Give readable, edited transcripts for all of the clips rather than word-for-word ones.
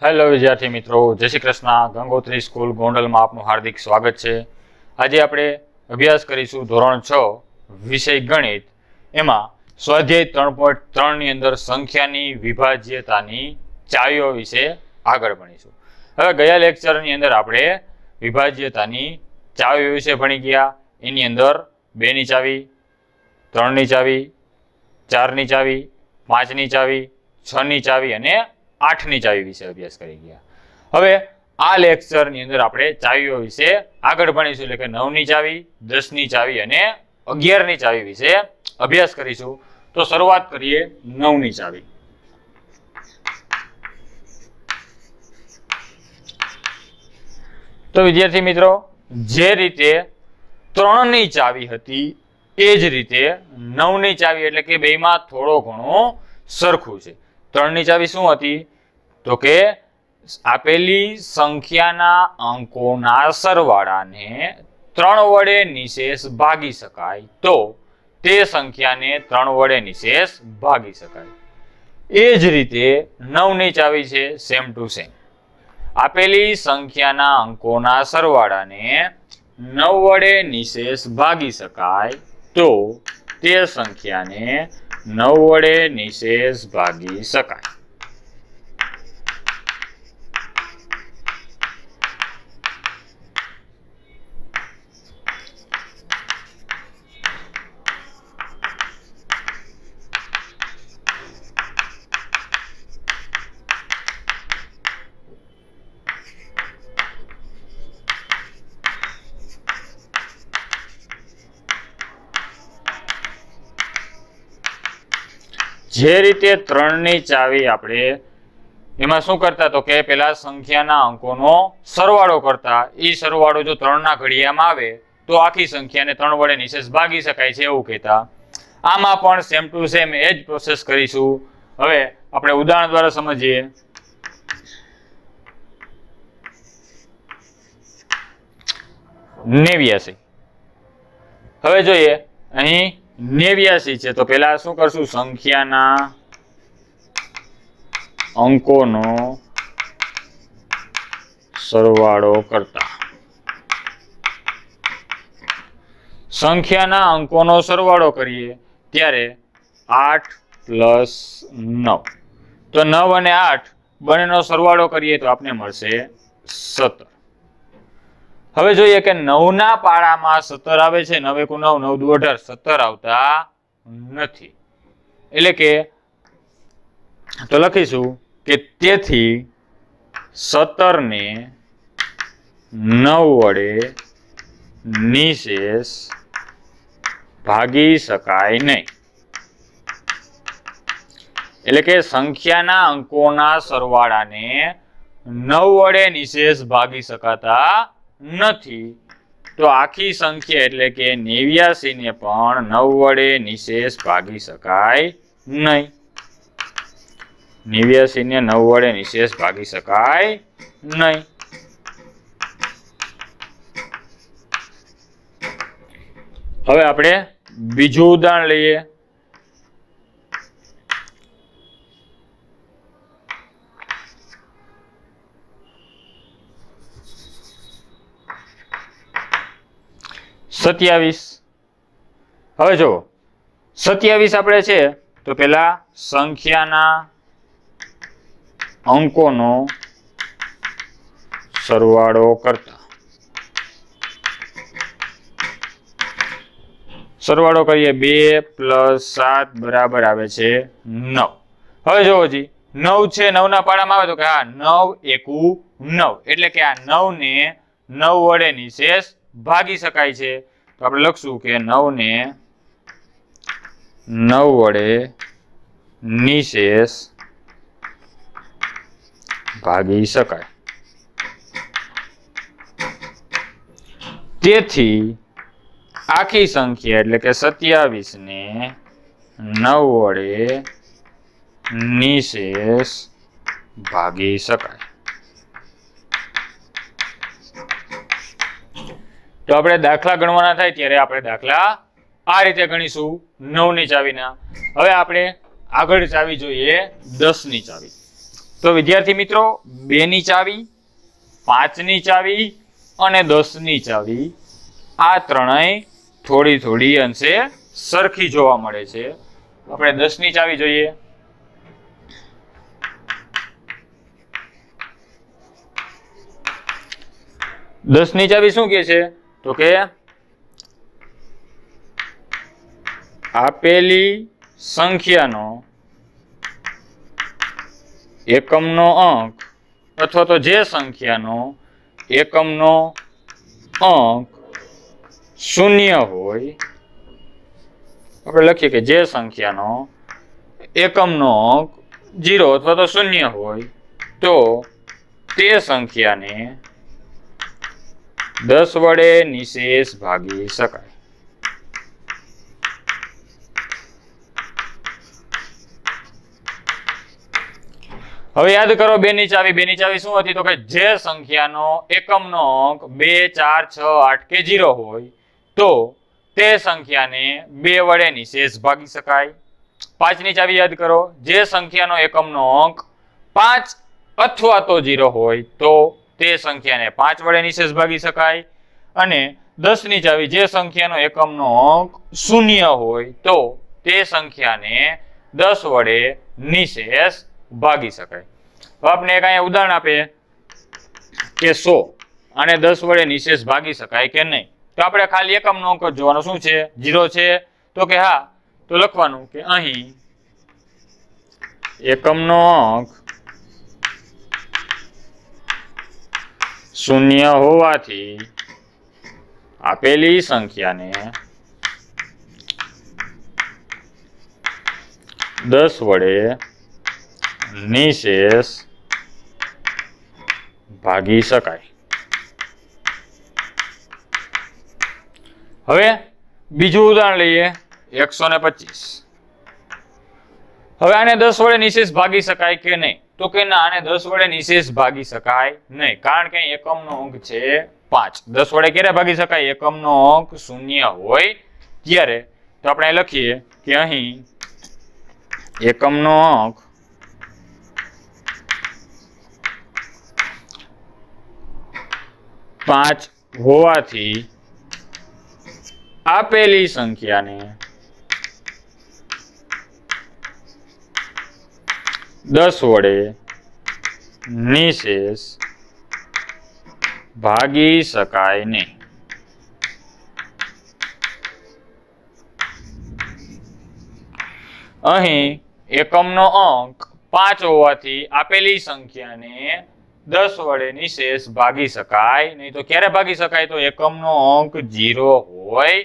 Hello વિદ્યાર્થી મિત્રો, જય શ્રી કૃષ્ણ। ગંગોત્રી સ્કૂલ ગોંડલમાં આપનું હાર્દિક સ્વાગત છે। આજે આપણે અભ્યાસ કરીશું ધોરણ 6 વિષય ગણિત। એમાં સ્વાધ્યાય 3.3 ની અંદર સંખ્યાની વિભાજ્યતાની ચાવીઓ વિશે આગળ ભણીશું। હવે ગયા લેક્ચરની અંદર આપણે વિભાજ્યતાની ચાવીઓ વિશે ભણી ગયા। એની અંદર 2 ની ચાવી, 3 ની ચાવી, 4 ની ચાવી, 5 ની ચાવી, 6 ની ચાવી અને 8 ની ચાવી વિશે અભ્યાસ કરી ગયા। હવે આ લેક્ચર ની અંદર આપણે ચાવીઓ વિશે આગળ ભણીશું, એટલે કે 9 ની ચાવી, 10 ની ચાવી અને 11 ની ચાવી વિશે અભ્યાસ કરીશું। તો શરૂઆત કરીએ 9 ની ચાવી। તો વિદ્યાર્થી મિત્રો, જે રીતે 3 ની ચાવી હતી એ જ રીતે 9 ની ચાવી, એટલે કે બેમાં થોડો ઘણો સરખું છે। 3 ની ચાવી શું હતી? તો કે આપેલી સંખ્યાના અંકોના સરવાળાને 3 વડે નિશેષ ભાગી શકાય તો તે સંખ્યાને 3 વડે નિશેષ ભાગી શકાય। એ જ રીતે 9 ની ચાવી છે, સેમ ટુ સેમ। આપેલી સંખ્યાના અંકોના સરવાળાને 9 વડે નિશેષ ભાગી શકાય તો તે સંખ્યાને 9 વડે નિશેષ ભાગી શકાય। જે રીતે 3 ની ચાવી આપણે એમાં શું કરતા, તો કે પેલા સંખ્યાના અંકોનો સરવાળો કરતા। એ સરવાળો જો 3 ના ઘડિયામાં આવે તો આખી સંખ્યાને 3 વડે નિશેષ ભાગી શકાય છે એવું કહેતા। આમાં પણ સેમ ટુ સેમ એ જ પ્રોસેસ કરીશું। હવે આપણે ઉદાહરણ દ્વારા સમજીએ। નેવ્યાસી। હવે જોઈએ અહીં 89 છે, તો પેલા શું કરશું? સંખ્યાના અંકોનો સરવાળો કરતા। સંખ્યાના અંકોનો સરવાળો કરીએ ત્યારે 8 + 9, તો 9 અને 8 બંનેનો સરવાળો કરીએ તો આપણે મળશે 17। હવે જોઈએ કે 9 ના પાડામાં 17 આવે છે। 9 × 9 = 9 × 2 = 18, 17 આવતા નથી। એટલે કે તો લખીશું કે તેથી 17 ને 9 વડે નિશેષ ભાગી શકાય નહીં। એટલે કે સંખ્યાના અંકોના સરવાળાને 9 વડે નિશેષ ભાગી શકાતા નથી, તો આખી સંખ્યા એટલે કે 89 ને પણ 9 વડે નિશેષ ભાગી શકાય નહીં। 89 ને 9 વડે નિશેષ ભાગી શકાય નહીં। હવે આપણે બીજું ઉદાહરણ લઈએ। સત્યાવીસ। હવે જો 27 આપણે છે તો પેલા સંખ્યાના અંકોનો સરવાળો કરતા। સરવાળો કરીએ 2 + 7 બરાબર આવે છે 9। હવે જો હજી 9 છે, 9 ના પાડામાં આવે તો કે હા 9 × 9, એટલે કે આ 9 ને 9 વડે નિશેષ ભાગી શકાય છે। તો આપણે લખશું કે 9 ને 9 વડે નિશેષ ભાગી શકાય। તેથી આખી સંખ્યા એટલે કે 27 ને 9 વડે નિશેષ ભાગી શકાય। તો આપણે દાખલા ગણવાના થાય ત્યારે આપણે દાખલા આ રીતે ગણીશું 9 ની ચાવીના। હવે આપણે આગળ ચાવી જોઈએ 10 ની ચાવી। તો વિદ્યાર્થી મિત્રો 2 ની ચાવી, 5 ની ચાવી અને 10 ની ચાવી આ ત્રણેય થોડી થોડી અંશે સરખી જોવા મળે છે. આપણે 10 ની ચાવી જોઈએ. દસ ની ચાવી શું કહે છે? તો કે આપેલી સંખ્યાનો એકમનો અંક અથવા તો જે સંખ્યાનો એકમનો અંક શૂન્ય હોય, આપણે લખીએ કે જે સંખ્યાનો એકમનો અંક 0 અથવા તો શૂન્ય હોય તો તે સંખ્યાને 10 વડે નિશેષ ભાગી શકાય. હવે યાદ કરો 2 ની ચાવી. 2 ની ચાવી શું હતી? તો કે જે સંખ્યાનો એકમનો અંક 2, 4, 6, 8 કે 0 હોય તો તે સંખ્યાને 2 વડે નિશેષ ભાગી શકાય. 5 ની ચાવી યાદ કરો. જે સંખ્યાનો એકમનો અંક 5 અથવા તો 0 હોય તો તે સંખ્યાને 5 વડે નિશેષ ભાગી શકાય. અને 10 ની ચાવી. જે સંખ્યાનો એકમનો અંક 0 હોય તો તે સંખ્યાને 10 વડે નિશેષ ભાગી શકાય. હવે આપણે એક અહીંયા ઉદાહરણ આપે કે 100 આને 10 વડે નિશેષ ભાગી શકાય કે નહીં. તો આપણે ખાલી એકમનો અંક જ જોવાનો. શું છે? 0 છે. તો કે હા, તો લખવાનું કે અહીં એકમનો અંક 0 હોવાથી આપેલી સંખ્યાને 10 વડે નિશેષ ભાગી શકાય. હવે બીજું ઉદાહરણ લઈએ 125. હવે આને 10 વડે નિશેષ ભાગી શકાય કે નહીં? તો કે ના, આને 10 વડે નિશેષ ભાગી શકાય નહીં, કારણ કે એકમનો અંક છે 5. 10 વડે ક્યારે ભાગી શકાય? એકમનો અંક 0 હોય ત્યારે. તો આપણે લખીએ કે અહીં એકમનો અંક 5 હોવાથી આપેલી સંખ્યાને 10 વડે નિશેષ ભાગી શકાય નહીં. અહીં એકમનો અંક 5 હોવાથી આપેલી સંખ્યાને 10 વડે નિશેષ ભાગી શકાય નહીં. તો ક્યારે ભાગી શકાય? તો એકમનો અંક 0 હોય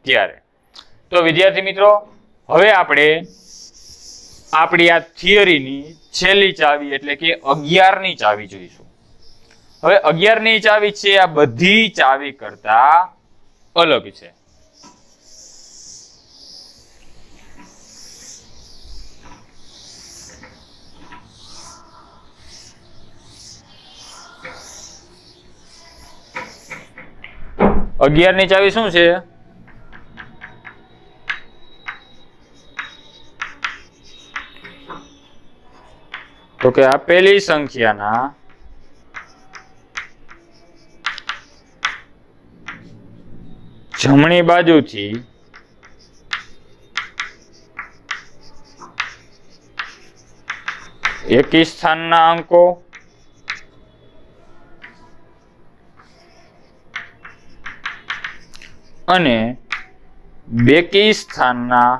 ત્યારે. તો વિદ્યાર્થી મિત્રો, હવે આપણે આપણી આ થિયરીની છેલ્લી ચાવી એટલે કે 11 ની ચાવી જોઈશું. હવે 11 ની ચાવી છે આ બધી ચાવી કરતા અલગ છે. અગિયારની ચાવી શું છે? તો કે આપેલી સંખ્યાના જમણી બાજુથી એકી સ્થાનના અંકો અને બેકી સ્થાનના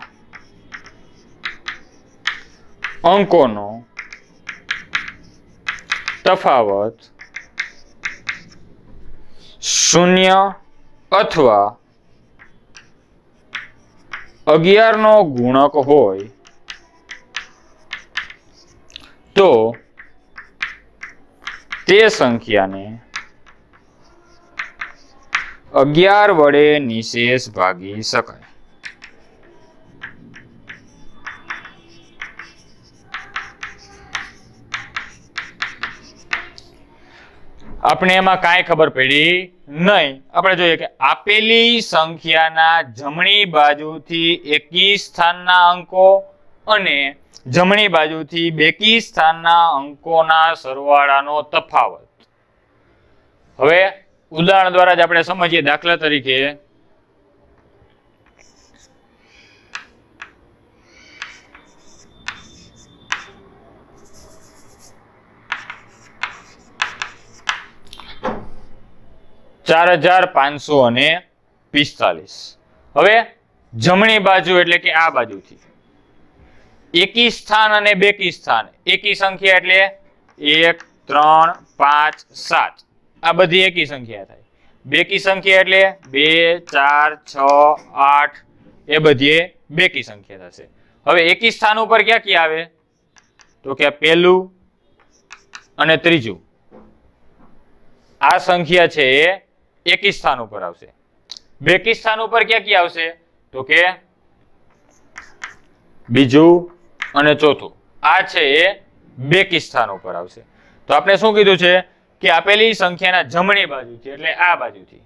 અંકોનો તફાવત 0 અથવા 11 નો ગુણક હોય તો તે સંખ્યાને 11 વડે નિશેષ ભાગી શકાય. આપણે એમાં કાંઈ ખબર પડી નહીં. આપણે જોઈએ કે આપેલી સંખ્યાના જમણી બાજુથી એકી સ્થાનના અંકો અને જમણી બાજુથી બેકી સ્થાનના અંકોના સરવાળાનો તફાવત. હવે ઉદાહરણ દ્વારા જ આપણે સમજીએ. દાખલા તરીકે $4,545. હવે જમણી બાજુ એટલે કે આ બાજુથી એકી સ્થાન અને બેકી સ્થાન. એકી સંખ્યા એટલે 1, 3, 5, 7 આ બધી એકી સંખ્યા થાય. બેકી સંખ્યા એટલે 2, 4, 6, 8 એ બધી બેકી સંખ્યા થશે. હવે એકી સ્થાન ઉપર ક્યાં ક્યાં આવે તો કે પહેલું અને ત્રીજું આ સંખ્યા છે એ એકી સ્થાન ઉપર આવશે. બેકી સ્થાન ઉપર ક્યાં ક્યાં આવશે તો કે બીજું અને ચોથું. આ છે એ બેકી સ્થાન ઉપર આવશે. તો આપણે શું કીધું છે કે આપેલી સંખ્યાના જમણી બાજુથી એટલે આ બાજુથી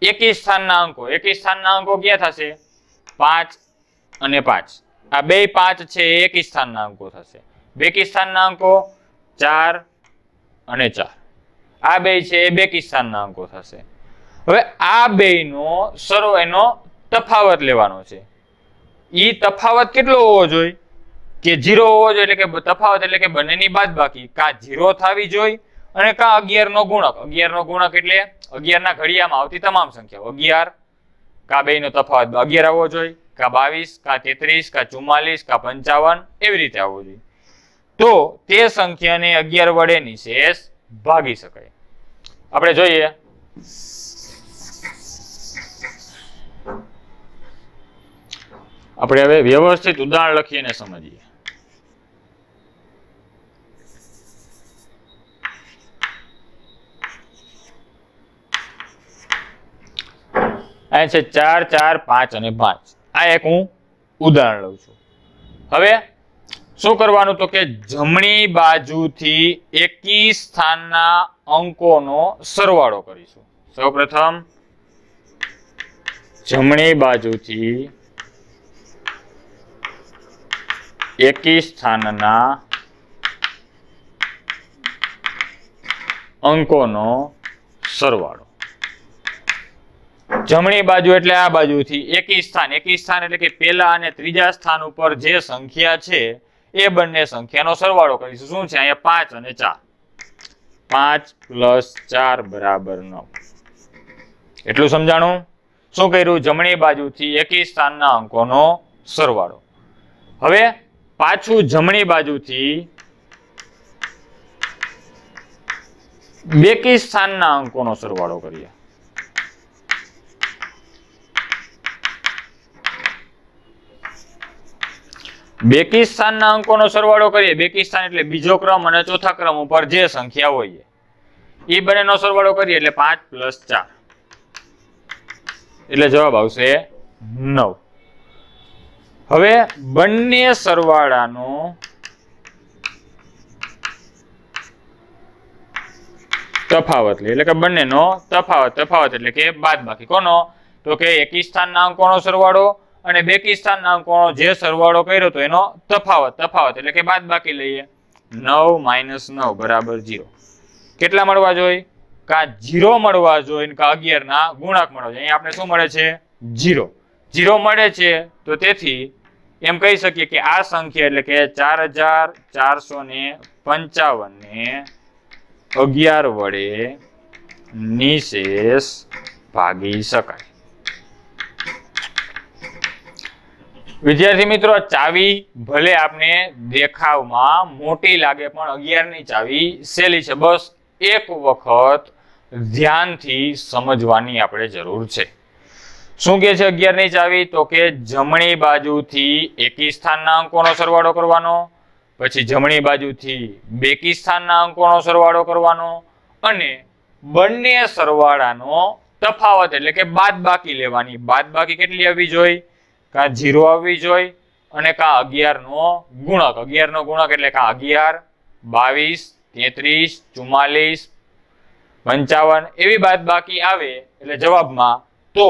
એકી સ્થાનના અંકો. એકી સ્થાનના અંકો ક્યાં થશે 5 અને 5. આ બે 5 છે એ એકી સ્થાનના અંકો થશે. બેકી સ્થાનના અંકો 4 અને 4 આ બે છે એ બેકી સ્થાનના અંકો થશે. હવે આ બેનો એનો તફાવત લેવાનો છે. ઈ તફાવત કેટલો હોવો જોઈએ કે 0 હોવો જોઈએ. એટલે કે તફાવત એટલે કે બંનેની બાદબાકી. કા 0 થવી જોઈએ અને કા 11 નો ગુણક. 11 નો ગુણક એટલે 11 ના ઘડિયામાં આવતી તમામ સંખ્યાઓ. 11 કા બેનો તફાવત 11 આવવો જોઈએ, કા 22, કા 33, કા 44, કા 55 એવી રીતે આવવો જોઈએ. તો તે સંખ્યાને 11 વડે નિશેષ ભાગી શકાય. આપણે જોઈએ આપણે હવે વ્યવસ્થિત ઉદાહરણ લખીને સમજીએ. આ છે 4, 4, 5 અને 5. આ એક હું ઉદાહરણ લઉં છું. હવે શું કરવાનું તો કે જમણી બાજુથી એકી સ્થાનના અંકોનો સરવાળો કરીશું. સૌપ્રથમ જમણી બાજુથી એકી સ્થાનના અંકોનો સરવાળો. જમણી બાજુ એટલે આ બાજુથી એકી સ્થાન. એકી સ્થાન એટલે કે પહેલા અને ત્રીજા સ્થાન ઉપર જે સંખ્યા છે એ બંને સંખ્યાનો સરવાળો કરીશું. શું છે અહીંયા 5 અને 4. 5 + 4 = 9. એટલું સમજાણું? શું કર્યું? જમણી બાજુથી એકી સ્થાનના અંકોનો સરવાળો. હવે પાછું જમણી બાજુથી બેકી સ્થાનના અંકોનો સરવાળો કરીએ. બેકી સ્થાનના અંકોનો સરવાળો કરીએ. બેકી સ્થાન એટલે બીજો ક્રમ અને ચોથા ક્રમ ઉપર જે સંખ્યા હોય એ બંનેનો સરવાળો કરીએ એટલે 5 + 4 એટલે જવાબ આવશે 9. હવે બંને સરવાળાનો તફાવત લે એટલે કે બંનેનો તફાવત એટલે કે બાદબાકી. કોનો તો કે એકી સ્થાનના અંકોનો સરવાળો અને બેકી સ્થાનના અંકોનો જે સરવાળો કર્યો તો એનો તફાવત એટલે કે બાદબાકી લઈએ. 9 - 9 = 0. કેટલા મળવા જોઈએ? કા 0 મળવા જોઈએ કા 11 ના ગુણાંક મળવા જોઈએ. અહીંયા આપણે શું મળે છે? 0. 0 મળે છે તો તેથી એમ કહી શકીએ કે આ સંખ્યા એટલે કે 4455 ને 11 વડે નિશેષ ભાગી શકાય. વિદ્યાર્થી મિત્રો, ચાવી ભલે આપને દેખાવમાં મોટી લાગે પણ 11 ની ચાવી સહેલી છે. બસ એક વખત ધ્યાનથી સમજવાની આપણે જરૂર છે. શું કહે છે 11 ની ચાવી? તો કે જમણી બાજુથી એકી સ્થાનના અંકોનો સરવાળો કરવાનો, પછી જમણી બાજુથી બેકી સ્થાનના અંકોનો સરવાળો કરવાનો અને બંને સરવાળાનો તફાવત એટલે કે બાદબાકી લેવાની. બાદબાકી કેટલી આવવી જોઈએ? કા 0 આવવી જોઈએ અને કા 11 નો ગુણક. 11 નો ગુણક એટલે કા 11, 22, 33, 44, 55 એવી બાદબાકી આવે એટલે જવાબમાં તો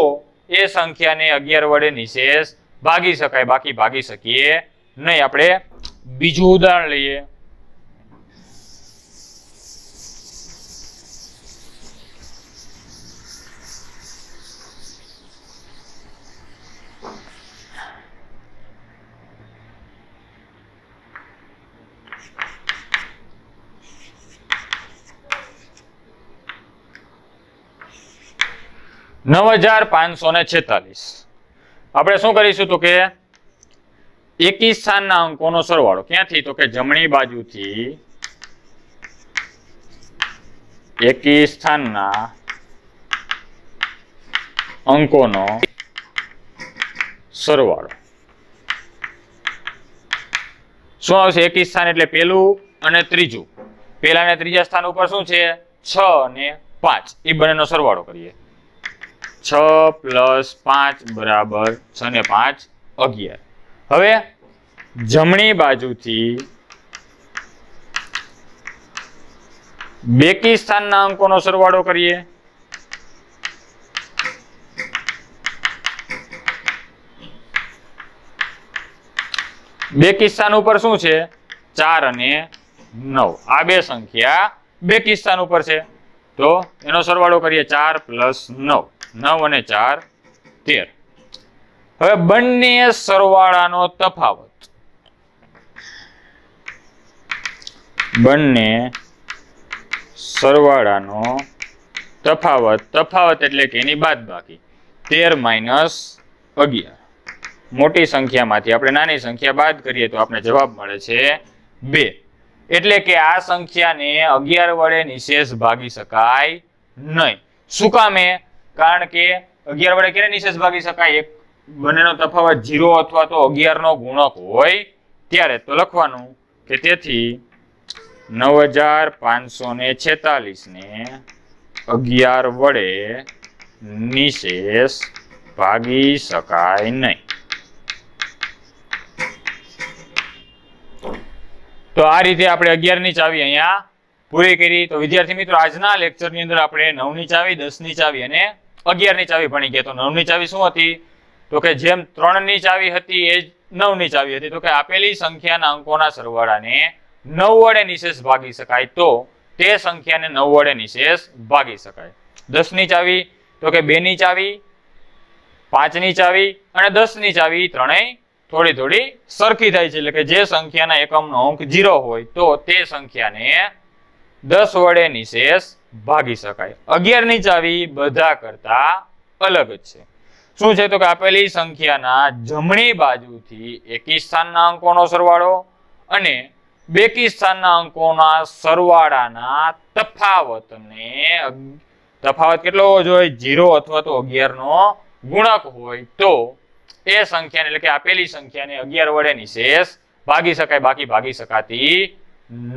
એ સંખ્યાને 11 વડે નિશેષ ભાગી શકાય, બાકી ભાગી શકીએ નહીં. આપણે બીજું ઉદાહરણ લઈએ. $9,546. આપણે શું કરીશું તો કે એકી સ્થાનના અંકોનો સરવાળો. ક્યાંથી? તો કે જમણી બાજુથી એકી સ્થાનના અંકોનો સરવાળો. શું આવશે? એકી સ્થાન એટલે પેલું અને ત્રીજું. પેલા અને ત્રીજા સ્થાન ઉપર શું છે? 6 અને 5. એ બંનેનો સરવાળો કરીએ. 6 + 5 બરાબર 6 ને 5 11. હવે જમણી બાજુથી બેકી સ્થાનના અંકોનો સરવાળો કરીએ. બેકી સ્થાન ઉપર શું છે? 4 અને 9. આ બે સંખ્યા બેકી સ્થાન ઉપર છે તો એનો સરવાળો કરીએ. 4 + 9. 9 અને 4 13. હવે બંને સરવાળાનો તફાવત. બંને સરવાળાનો તફાવત. તફાવત એટલે કે એની બાદબાકી. 13 - 11. મોટી સંખ્યામાંથી આપણે નાની સંખ્યા બાદ કરીએ તો આપણે જવાબ મળે છે 2. એટલે કે આ સંખ્યાને 11 વડે નિશેષ ભાગી શકાય નહીં. શું કામે? કારણ કે 11 વડે ક્યારે નિશેષ ભાગી શકાય? એક બંનેનો તફાવત 0 અથવા તો 11 નો ગુણક હોય ત્યારે. તો લખવાનું કે તેથી 9,546 ને 11 વડે નિશેષ ભાગી શકાય નહીં. તો આ રીતે આપણે 11 ની ચાવી અહીંયા પૂરી કરી. તો વિદ્યાર્થી મિત્રો, આજના લેક્ચરની અંદર આપણે 9 ની ચાવી, 10 ની ચાવી અને 11 ની ચાવી ભણી ગયા. તો 9 ની ચાવી શું હતી? તો કે જેમ 3 ની ચાવી હતી એ જ 9 ની ચાવી હતી. તો કે આપેલી સંખ્યાના અંકોના સરવાળાને 9 વડે નિશેષ ભાગી શકાય તો તે સંખ્યાને 9 વડે નિશેષ ભાગી શકાય. 10 ની ચાવી તો કે 2 ની ચાવી, 5 ની ચાવી અને 10 ની ચાવી ત્રણેય થોડી થોડી સરખી થાય છે. એટલે કે જે સંખ્યાના એકમનો અંક 0 હોય તો તે સંખ્યાને 10 વડે નિશેષ ભાગી શકાય. 11 ની ચાવી બધા કરતા અલગ જ છે. શું છે? તો કે આપેલી સંખ્યાના જમણી બાજુથી એકી સ્થાનના અંકોનો સરવાળો અને બેકી સ્થાનના અંકોના સરવાળાના તફાવતને, તફાવત કેટલો હોવો જોઈએ? 0 અથવા તો 11 નો ગુણક હોય તો એ સંખ્યાને, એટલે કે આપેલી સંખ્યાને 11 વડે નિશેષ ભાગી શકાય, બાકી ભાગી શકાતી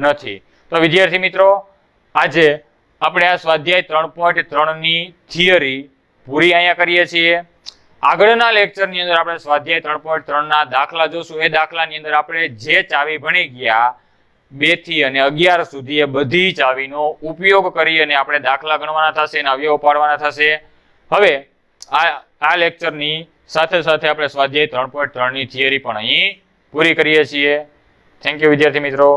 નથી. તો વિદ્યાર્થી મિત્રો, આજે આપણે આ સ્વાધ્યાય 3.3 ની થિયરી પૂરી અહીંયા કરીએ છીએ. આગળના લેક્ચરની અંદર આપણે સ્વાધ્યાય 3.3 ના દાખલા જોશું. એ દાખલાની અંદર આપણે જે ચાવી ભણી ગયા 2 થી અને 11 સુધી, એ બધી ચાવીનો ઉપયોગ કરી અને આપણે દાખલા ગણવાના થશે અને અવયવો પાડવાના થશે. હવે આ લેક્ચરની સાથે સાથે આપણે સ્વાધ્યાય 3.3 ની થિયરી પણ અહીં પૂરી કરીએ છીએ. થેન્ક યુ વિદ્યાર્થી મિત્રો.